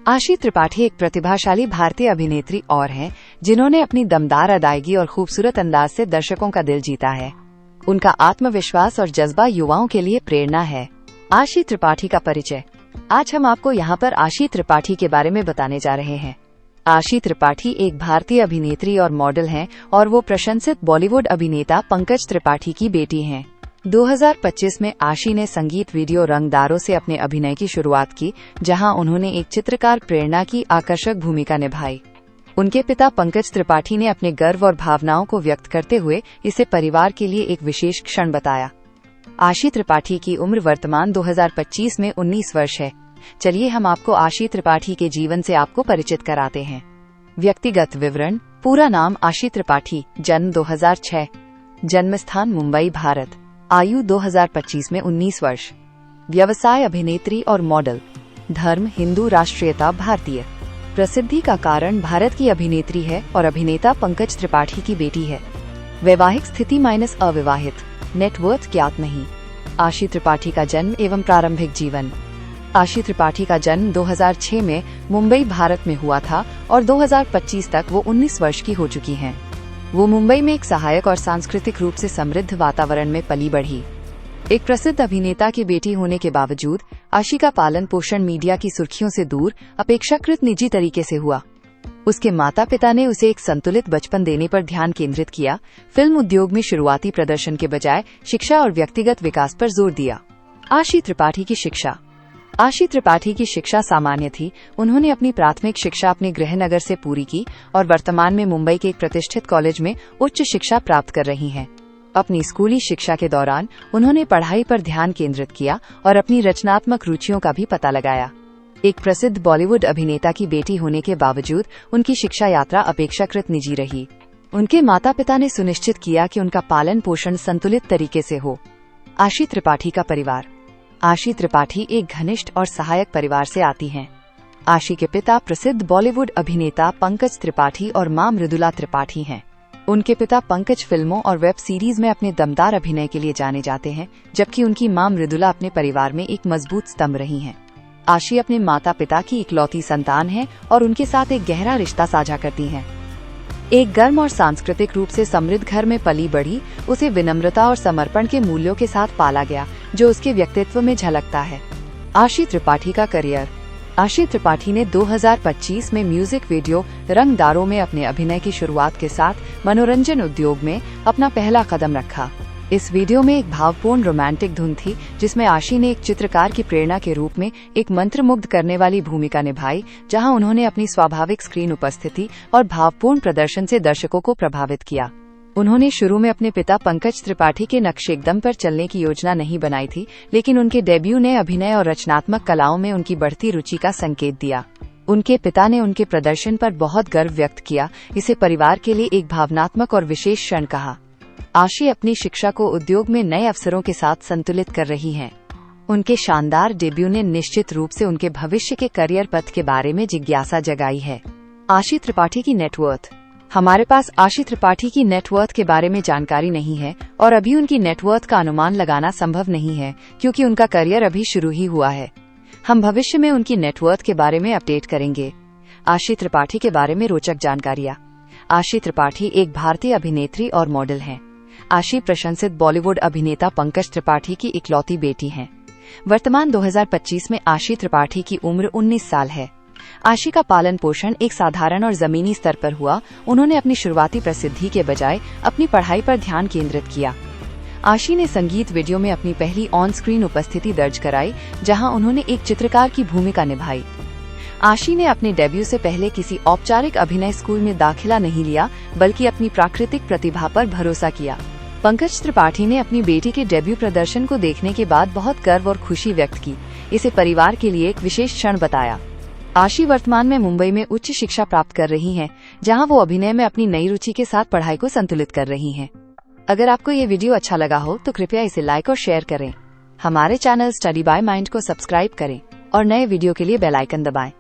आशी त्रिपाठी एक प्रतिभाशाली भारतीय अभिनेत्री और हैं, जिन्होंने अपनी दमदार अदायगी और खूबसूरत अंदाज से दर्शकों का दिल जीता है। उनका आत्मविश्वास और जज्बा युवाओं के लिए प्रेरणा है। आशी त्रिपाठी का परिचय। आज हम आपको यहाँ पर आशी त्रिपाठी के बारे में बताने जा रहे हैं। आशी त्रिपाठी एक भारतीय अभिनेत्री और मॉडल हैं और वो प्रशंसित बॉलीवुड अभिनेता पंकज त्रिपाठी की बेटी हैं। 2025 में आशी ने संगीत वीडियो रंगदारों से अपने अभिनय की शुरुआत की, जहां उन्होंने एक चित्रकार प्रेरणा की आकर्षक भूमिका निभाई। उनके पिता पंकज त्रिपाठी ने अपने गर्व और भावनाओं को व्यक्त करते हुए इसे परिवार के लिए एक विशेष क्षण बताया। आशी त्रिपाठी की उम्र वर्तमान 2025 में 19 वर्ष है। चलिए हम आपको आशी त्रिपाठी के जीवन से आपको परिचित कराते हैं। व्यक्तिगत विवरण। पूरा नाम आशी त्रिपाठी, जन्म 2006, जन्मस्थान मुंबई, भारत, आयु 2025 में 19 वर्ष, व्यवसाय अभिनेत्री और मॉडल, धर्म हिंदू, राष्ट्रीयता भारतीय, प्रसिद्धि का कारण भारत की अभिनेत्री है और अभिनेता पंकज त्रिपाठी की बेटी है। वैवाहिक स्थिति - अविवाहित, नेटवर्थ ज्ञात नहीं। आशी त्रिपाठी का जन्म एवं प्रारंभिक जीवन। आशी त्रिपाठी का जन्म 2006 में मुंबई, भारत में हुआ था और 2025 तक वो 19 वर्ष की हो चुकी हैं। वो मुंबई में एक सहायक और सांस्कृतिक रूप से समृद्ध वातावरण में पली बढ़ी। एक प्रसिद्ध अभिनेता की बेटी होने के बावजूद आशी का पालन पोषण मीडिया की सुर्खियों से दूर अपेक्षाकृत निजी तरीके से हुआ। उसके माता पिता ने उसे एक संतुलित बचपन देने पर ध्यान केंद्रित किया। फिल्म उद्योग में शुरुआती प्रदर्शन के बजाय शिक्षा और व्यक्तिगत विकास पर जोर दिया। आशी त्रिपाठी की शिक्षा। आशी त्रिपाठी की शिक्षा सामान्य थी। उन्होंने अपनी प्राथमिक शिक्षा अपने गृहनगर से पूरी की और वर्तमान में मुंबई के एक प्रतिष्ठित कॉलेज में उच्च शिक्षा प्राप्त कर रही हैं। अपनी स्कूली शिक्षा के दौरान उन्होंने पढ़ाई पर ध्यान केंद्रित किया और अपनी रचनात्मक रुचियों का भी पता लगाया। एक प्रसिद्ध बॉलीवुड अभिनेता की बेटी होने के बावजूद उनकी शिक्षा यात्रा अपेक्षाकृत निजी रही। उनके माता पिता ने सुनिश्चित किया कि उनका पालन पोषण संतुलित तरीके से हो। आशी त्रिपाठी का परिवार। आशी त्रिपाठी एक घनिष्ठ और सहायक परिवार से आती हैं। आशी के पिता प्रसिद्ध बॉलीवुड अभिनेता पंकज त्रिपाठी और मां मृदुला त्रिपाठी हैं। उनके पिता पंकज फिल्मों और वेब सीरीज में अपने दमदार अभिनय के लिए जाने जाते हैं, जबकि उनकी मां मृदुला अपने परिवार में एक मजबूत स्तंभ रही हैं। आशी अपने माता पिता की इकलौती संतान है और उनके साथ एक गहरा रिश्ता साझा करती हैं। एक गर्म और सांस्कृतिक रूप से समृद्ध घर में पली बढ़ी, उसे विनम्रता और समर्पण के मूल्यों के साथ पाला गया, जो उसके व्यक्तित्व में झलकता है। आशी त्रिपाठी का करियर। आशी त्रिपाठी ने 2025 में म्यूजिक वीडियो रंगदारों में अपने अभिनय की शुरुआत के साथ मनोरंजन उद्योग में अपना पहला कदम रखा। इस वीडियो में एक भावपूर्ण रोमांटिक धुन थी, जिसमें आशी ने एक चित्रकार की प्रेरणा के रूप में एक मंत्रमुग्ध करने वाली भूमिका निभाई, जहां उन्होंने अपनी स्वाभाविक स्क्रीन उपस्थिति और भावपूर्ण प्रदर्शन से दर्शकों को प्रभावित किया। उन्होंने शुरू में अपने पिता पंकज त्रिपाठी के नक्शेकदम पर चलने की योजना नहीं बनाई थी, लेकिन उनके डेब्यू ने अभिनय और रचनात्मक कलाओं में उनकी बढ़ती रुचि का संकेत दिया। उनके पिता ने उनके प्रदर्शन पर बहुत गर्व व्यक्त किया। इसे परिवार के लिए एक भावनात्मक और विशेष क्षण कहा। आशी अपनी शिक्षा को उद्योग में नए अवसरों के साथ संतुलित कर रही हैं। उनके शानदार डेब्यू ने निश्चित रूप से उनके भविष्य के करियर पथ के बारे में जिज्ञासा जगाई है। आशी त्रिपाठी की नेटवर्थ। हमारे पास आशी त्रिपाठी की नेटवर्थ के बारे में जानकारी नहीं है और अभी उनकी नेटवर्थ का अनुमान लगाना संभव नहीं है, क्योंकि उनका करियर अभी शुरू ही हुआ है। हम भविष्य में उनकी नेटवर्थ के बारे में अपडेट करेंगे। आशी त्रिपाठी के बारे में रोचक जानकारियाँ। आशी त्रिपाठी एक भारतीय अभिनेत्री और मॉडल हैं। आशी प्रशंसित बॉलीवुड अभिनेता पंकज त्रिपाठी की इकलौती बेटी हैं। वर्तमान 2025 में आशी त्रिपाठी की उम्र 19 साल है। आशी का पालन पोषण एक साधारण और जमीनी स्तर पर हुआ। उन्होंने अपनी शुरुआती प्रसिद्धि के बजाय अपनी पढ़ाई पर ध्यान केंद्रित किया। आशी ने संगीत वीडियो में अपनी पहली ऑन स्क्रीन उपस्थिति दर्ज कराई, जहां उन्होंने एक चित्रकार की भूमिका निभाई। आशी ने अपने डेब्यू से पहले किसी औपचारिक अभिनय स्कूल में दाखिला नहीं लिया, बल्कि अपनी प्राकृतिक प्रतिभा पर भरोसा किया। पंकज त्रिपाठी ने अपनी बेटी के डेब्यू प्रदर्शन को देखने के बाद बहुत गर्व और खुशी व्यक्त की। इसे परिवार के लिए एक विशेष क्षण बताया। आशी वर्तमान में मुंबई में उच्च शिक्षा प्राप्त कर रही हैं, जहां वो अभिनय में अपनी नई रुचि के साथ पढ़ाई को संतुलित कर रही हैं। अगर आपको ये वीडियो अच्छा लगा हो तो कृपया इसे लाइक और शेयर करें। हमारे चैनल स्टडी बाय माइंड को सब्सक्राइब करें और नए वीडियो के लिए बेल आइकन दबाएं।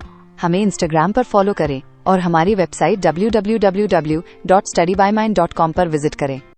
हमें इंस्टाग्राम पर फॉलो करें और हमारी वेबसाइट www.studybymind.com पर विजिट करें।